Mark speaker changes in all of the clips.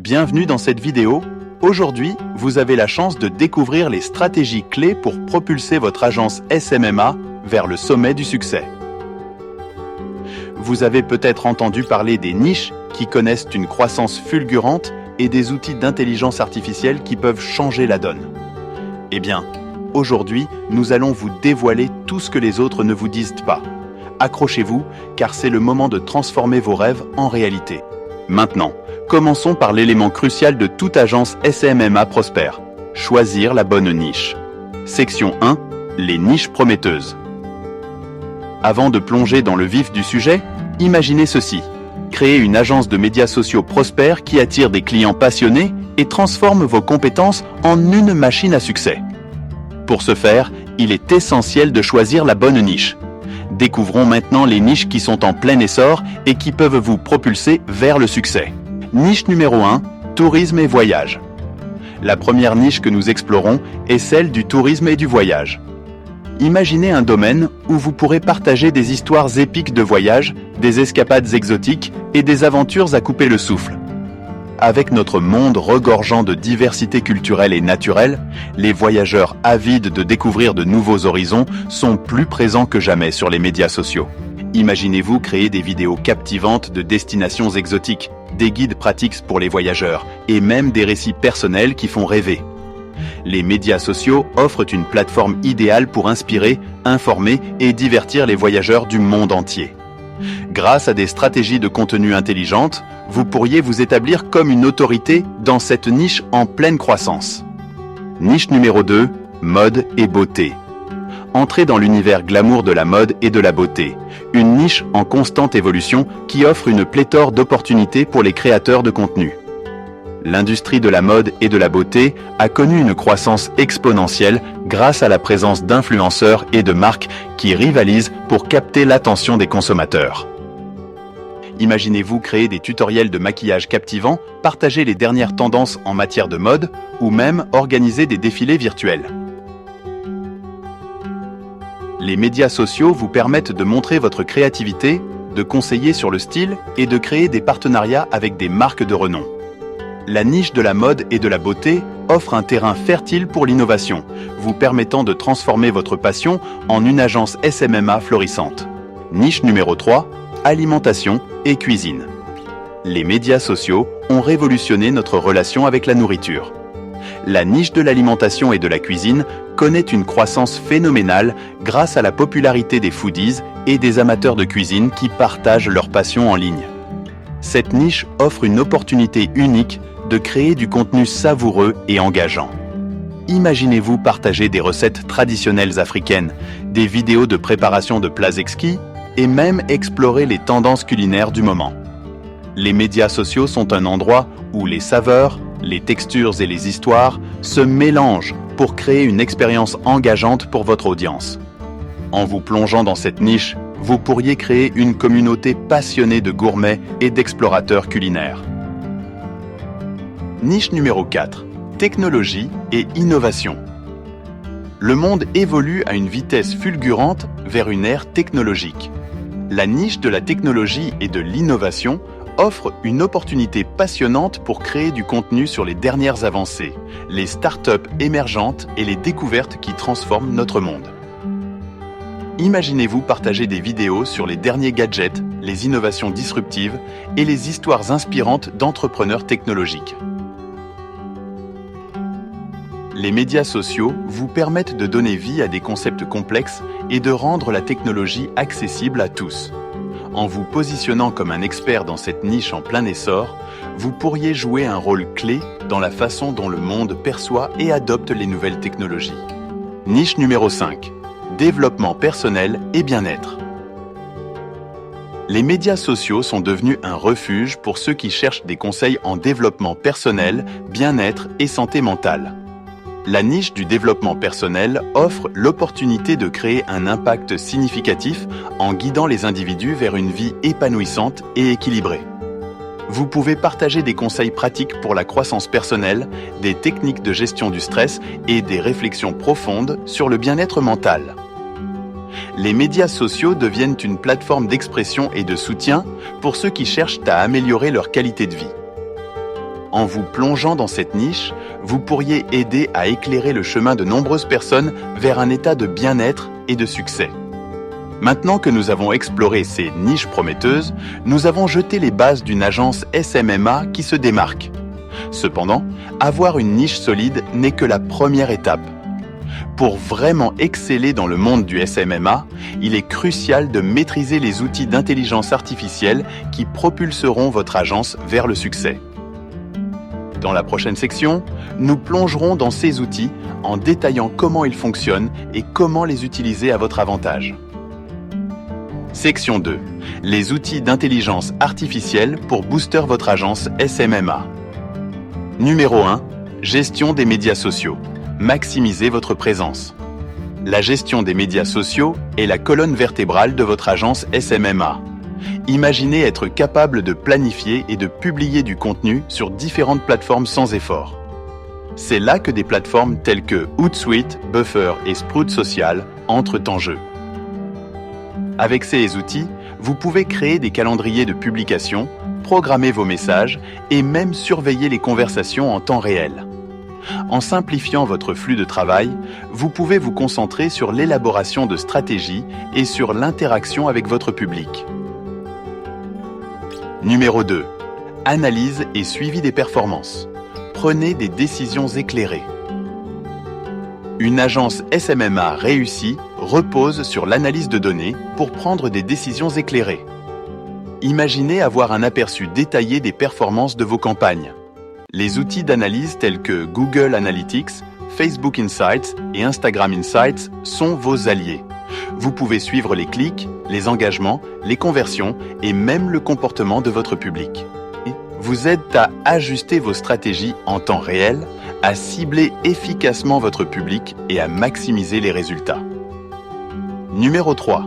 Speaker 1: Bienvenue dans cette vidéo. Aujourd'hui, vous avez la chance de découvrir les stratégies clés pour propulser votre agence SMMA vers le sommet du succès. Vous avez peut-être entendu parler des niches qui connaissent une croissance fulgurante et des outils d'intelligence artificielle qui peuvent changer la donne. Eh bien, aujourd'hui, nous allons vous dévoiler tout ce que les autres ne vous disent pas. Accrochez-vous, car c'est le moment de transformer vos rêves en réalité. Maintenant, commençons par l'élément crucial de toute agence SMMA prospère. Choisir la bonne niche. Section 1. Les niches prometteuses. Avant de plonger dans le vif du sujet, imaginez ceci. Créez une agence de médias sociaux prospère qui attire des clients passionnés et transforme vos compétences en une machine à succès. Pour ce faire, il est essentiel de choisir la bonne niche. Découvrons maintenant les niches qui sont en plein essor et qui peuvent vous propulser vers le succès. Niche numéro 1, tourisme et voyage. La première niche que nous explorons est celle du tourisme et du voyage. Imaginez un domaine où vous pourrez partager des histoires épiques de voyage, des escapades exotiques et des aventures à couper le souffle. Avec notre monde regorgeant de diversité culturelle et naturelle, les voyageurs avides de découvrir de nouveaux horizons sont plus présents que jamais sur les médias sociaux. Imaginez-vous créer des vidéos captivantes de destinations exotiques, des guides pratiques pour les voyageurs et même des récits personnels qui font rêver. Les médias sociaux offrent une plateforme idéale pour inspirer, informer et divertir les voyageurs du monde entier. Grâce à des stratégies de contenu intelligentes, vous pourriez vous établir comme une autorité dans cette niche en pleine croissance. Niche numéro 2, mode et beauté. Entrez dans l'univers glamour de la mode et de la beauté, une niche en constante évolution qui offre une pléthore d'opportunités pour les créateurs de contenu. L'industrie de la mode et de la beauté a connu une croissance exponentielle grâce à la présence d'influenceurs et de marques qui rivalisent pour capter l'attention des consommateurs. Imaginez-vous créer des tutoriels de maquillage captivants, partager les dernières tendances en matière de mode ou même organiser des défilés virtuels. Les médias sociaux vous permettent de montrer votre créativité, de conseiller sur le style et de créer des partenariats avec des marques de renom. La niche de la mode et de la beauté offre un terrain fertile pour l'innovation, vous permettant de transformer votre passion en une agence SMMA florissante. Niche numéro 3, alimentation et cuisine. Les médias sociaux ont révolutionné notre relation avec la nourriture. La niche de l'alimentation et de la cuisine connaît une croissance phénoménale grâce à la popularité des foodies et des amateurs de cuisine qui partagent leur passion en ligne. Cette niche offre une opportunité unique de créer du contenu savoureux et engageant. Imaginez-vous partager des recettes traditionnelles africaines, des vidéos de préparation de plats exquis et même explorer les tendances culinaires du moment. Les médias sociaux sont un endroit où les saveurs, les textures et les histoires se mélangent pour créer une expérience engageante pour votre audience. En vous plongeant dans cette niche, vous pourriez créer une communauté passionnée de gourmets et d'explorateurs culinaires. Niche numéro 4. Technologie et innovation. Le monde évolue à une vitesse fulgurante vers une ère technologique. La niche de la technologie et de l'innovation offre une opportunité passionnante pour créer du contenu sur les dernières avancées, les startups émergentes et les découvertes qui transforment notre monde. Imaginez-vous partager des vidéos sur les derniers gadgets, les innovations disruptives et les histoires inspirantes d'entrepreneurs technologiques. Les médias sociaux vous permettent de donner vie à des concepts complexes et de rendre la technologie accessible à tous. En vous positionnant comme un expert dans cette niche en plein essor, vous pourriez jouer un rôle clé dans la façon dont le monde perçoit et adopte les nouvelles technologies. Niche numéro 5. Développement personnel et bien-être. Les médias sociaux sont devenus un refuge pour ceux qui cherchent des conseils en développement personnel, bien-être et santé mentale. La niche du développement personnel offre l'opportunité de créer un impact significatif en guidant les individus vers une vie épanouissante et équilibrée. Vous pouvez partager des conseils pratiques pour la croissance personnelle, des techniques de gestion du stress et des réflexions profondes sur le bien-être mental. Les médias sociaux deviennent une plateforme d'expression et de soutien pour ceux qui cherchent à améliorer leur qualité de vie. En vous plongeant dans cette niche, vous pourriez aider à éclairer le chemin de nombreuses personnes vers un état de bien-être et de succès. Maintenant que nous avons exploré ces niches prometteuses, nous avons jeté les bases d'une agence SMMA qui se démarque. Cependant, avoir une niche solide n'est que la première étape. Pour vraiment exceller dans le monde du SMMA, il est crucial de maîtriser les outils d'intelligence artificielle qui propulseront votre agence vers le succès. Dans la prochaine section, nous plongerons dans ces outils en détaillant comment ils fonctionnent et comment les utiliser à votre avantage. Section 2. Les outils d'intelligence artificielle pour booster votre agence SMMA. Numéro 1. Gestion des médias sociaux. Maximisez votre présence. La gestion des médias sociaux est la colonne vertébrale de votre agence SMMA. Imaginez être capable de planifier et de publier du contenu sur différentes plateformes sans effort. C'est là que des plateformes telles que Hootsuite, Buffer et Sprout Social entrent en jeu. Avec ces outils, vous pouvez créer des calendriers de publication, programmer vos messages et même surveiller les conversations en temps réel. En simplifiant votre flux de travail, vous pouvez vous concentrer sur l'élaboration de stratégies et sur l'interaction avec votre public. Numéro 2. Analyse et suivi des performances. Prenez des décisions éclairées. Une agence SMMA réussie repose sur l'analyse de données pour prendre des décisions éclairées. Imaginez avoir un aperçu détaillé des performances de vos campagnes. Les outils d'analyse tels que Google Analytics, Facebook Insights et Instagram Insights sont vos alliés. Vous pouvez suivre les clics, les engagements, les conversions et même le comportement de votre public. Vous aident à ajuster vos stratégies en temps réel, à cibler efficacement votre public et à maximiser les résultats. Numéro 3.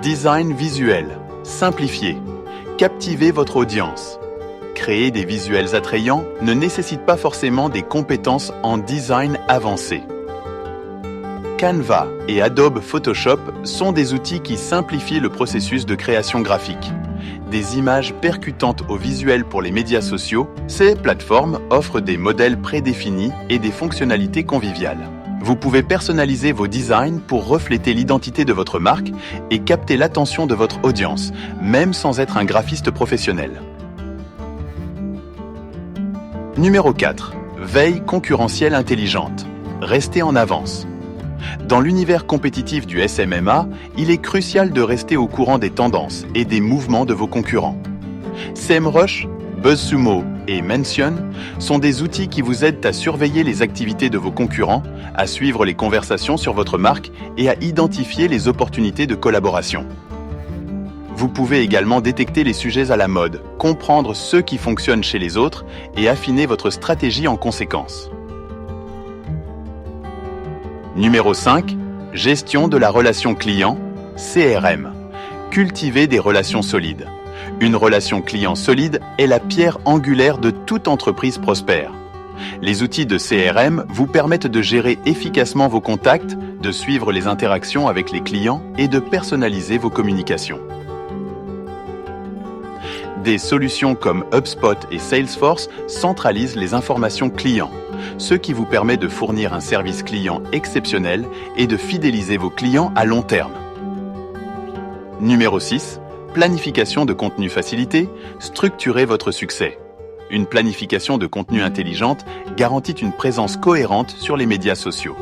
Speaker 1: Design visuel. Simplifiez. Captivez votre audience. Créer des visuels attrayants ne nécessite pas forcément des compétences en design avancé. Canva et Adobe Photoshop sont des outils qui simplifient le processus de création graphique. Des images percutantes aux visuels pour les médias sociaux, ces plateformes offrent des modèles prédéfinis et des fonctionnalités conviviales. Vous pouvez personnaliser vos designs pour refléter l'identité de votre marque et capter l'attention de votre audience, même sans être un graphiste professionnel. Numéro 4. Veille concurrentielle intelligente. Restez en avance. Dans l'univers compétitif du SMMA, il est crucial de rester au courant des tendances et des mouvements de vos concurrents. SEMrush, BuzzSumo et Mention sont des outils qui vous aident à surveiller les activités de vos concurrents, à suivre les conversations sur votre marque et à identifier les opportunités de collaboration. Vous pouvez également détecter les sujets à la mode, comprendre ceux qui fonctionnent chez les autres et affiner votre stratégie en conséquence. Numéro 5. Gestion de la relation client, CRM. Cultivez des relations solides. Une relation client solide est la pierre angulaire de toute entreprise prospère. Les outils de CRM vous permettent de gérer efficacement vos contacts, de suivre les interactions avec les clients et de personnaliser vos communications. Des solutions comme HubSpot et Salesforce centralisent les informations clients, ce qui vous permet de fournir un service client exceptionnel et de fidéliser vos clients à long terme. Numéro 6. Planification de contenu facilité, structurez votre succès. Une planification de contenu intelligente garantit une présence cohérente sur les médias sociaux.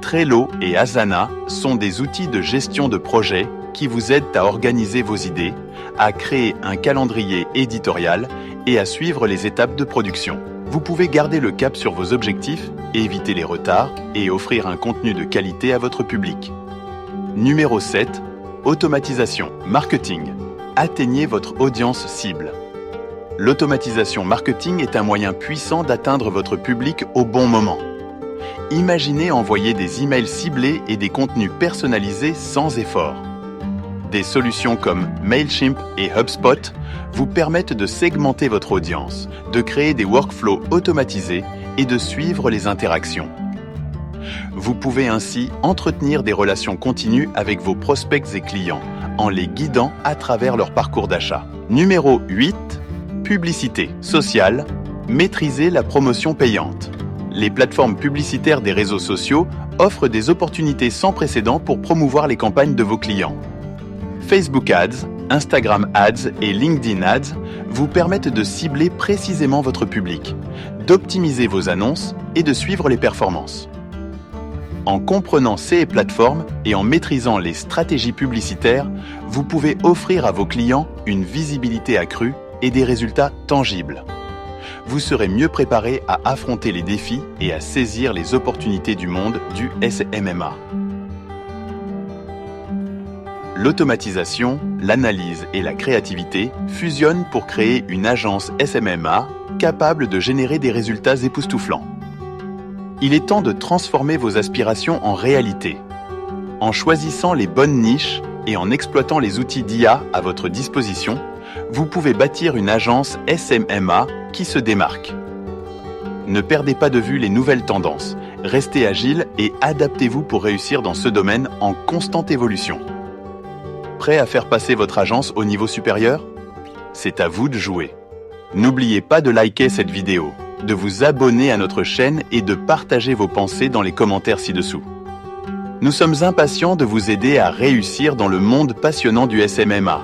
Speaker 1: Trello et Asana sont des outils de gestion de projet qui vous aident à organiser vos idées, à créer un calendrier éditorial et à suivre les étapes de production. Vous pouvez garder le cap sur vos objectifs, éviter les retards et offrir un contenu de qualité à votre public. Numéro 7. Automatisation, marketing. Atteignez votre audience cible. L'automatisation marketing est un moyen puissant d'atteindre votre public au bon moment. Imaginez envoyer des emails ciblés et des contenus personnalisés sans effort. Des solutions comme Mailchimp et HubSpot vous permettent de segmenter votre audience, de créer des workflows automatisés et de suivre les interactions. Vous pouvez ainsi entretenir des relations continues avec vos prospects et clients en les guidant à travers leur parcours d'achat. Numéro 8. Publicité sociale, maîtrisez la promotion payante. Les plateformes publicitaires des réseaux sociaux offrent des opportunités sans précédent pour promouvoir les campagnes de vos clients. Facebook Ads, Instagram Ads et LinkedIn Ads vous permettent de cibler précisément votre public, d'optimiser vos annonces et de suivre les performances. En comprenant ces plateformes et en maîtrisant les stratégies publicitaires, vous pouvez offrir à vos clients une visibilité accrue et des résultats tangibles. Vous serez mieux préparé à affronter les défis et à saisir les opportunités du monde du SMMA. L'automatisation, l'analyse et la créativité fusionnent pour créer une agence SMMA capable de générer des résultats époustouflants. Il est temps de transformer vos aspirations en réalité. En choisissant les bonnes niches et en exploitant les outils d'IA à votre disposition, vous pouvez bâtir une agence SMMA qui se démarque. Ne perdez pas de vue les nouvelles tendances, restez agile et adaptez-vous pour réussir dans ce domaine en constante évolution. Prêt à faire passer votre agence au niveau supérieur? C'est à vous de jouer. N'oubliez pas de liker cette vidéo, de vous abonner à notre chaîne et de partager vos pensées dans les commentaires ci-dessous. Nous sommes impatients de vous aider à réussir dans le monde passionnant du SMMA.